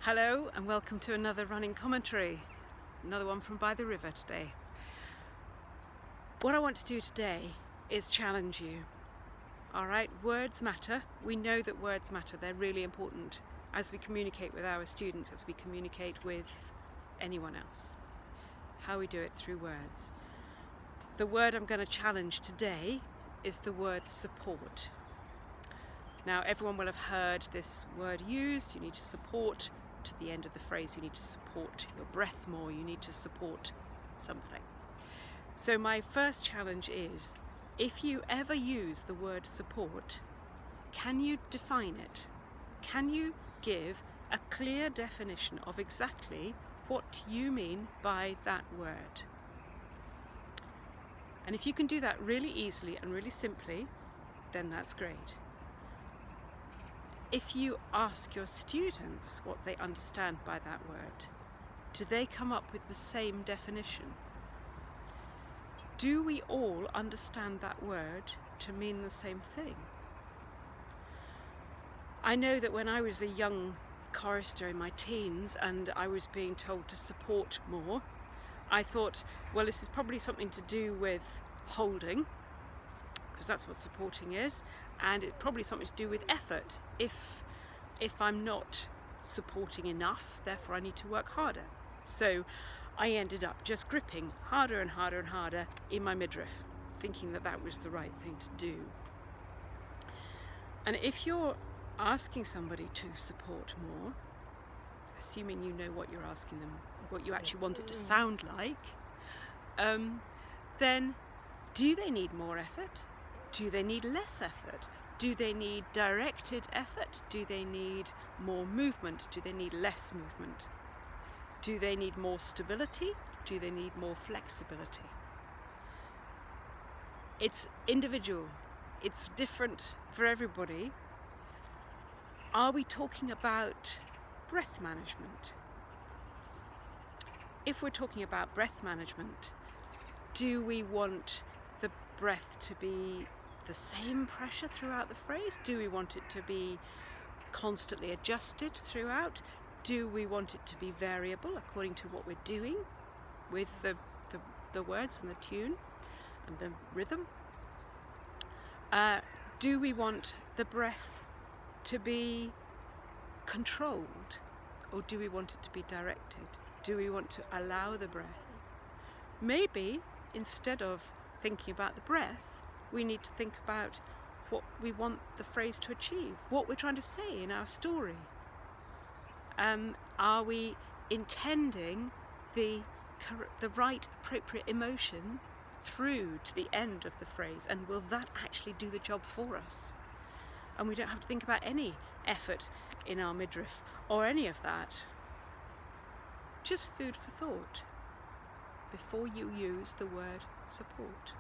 Hello and welcome to another running commentary, another one from by the river today. What I want to do today is challenge you. Alright, words matter. We know that words matter. They're really important as we communicate with our students, as we communicate with anyone else. How we do it through words. The word I'm going to challenge today is the word support. Now everyone will have heard this word used. You need to support to the end of the phrase. You need to support your breath more. You need to support something. So my first challenge is, if you ever use the word support, can you define it? Can you give a clear definition of exactly what you mean by that word? And if you can do that really easily and really simply, then that's great. If you ask your students what they understand by that word, do they come up with the same definition? Do we all understand that word to mean the same thing? I know that when I was a young chorister in my teens and I was being told to support more, I thought, well, this is probably something to do with holding, because that's what supporting is, and it's probably something to do with effort. If I'm not supporting enough, therefore I need to work harder. So I ended up just gripping harder and harder and harder in my midriff, thinking that that was the right thing to do. And if you're asking somebody to support more, assuming you know what you're asking them, what you actually want it to sound like, then do they need more effort? Do they need less effort? Do they need directed effort? Do they need more movement? Do they need less movement? Do they need more stability? Do they need more flexibility? It's individual. It's different for everybody. Are we talking about breath management? If we're talking about breath management, do we want the breath to be the same pressure throughout the phrase? Do we want it to be constantly adjusted throughout? Do we want it to be variable according to what we're doing with the words and the tune and the rhythm? Do we want the breath to be controlled, or do we want it to be directed? Do we want to allow the breath? Maybe instead of thinking about the breath, we need to think about what we want the phrase to achieve, what we're trying to say in our story. Are we intending the right appropriate emotion through to the end of the phrase, and will that actually do the job for us? And we don't have to think about any effort in our midriff or any of that. Just food for thought before you use the word support.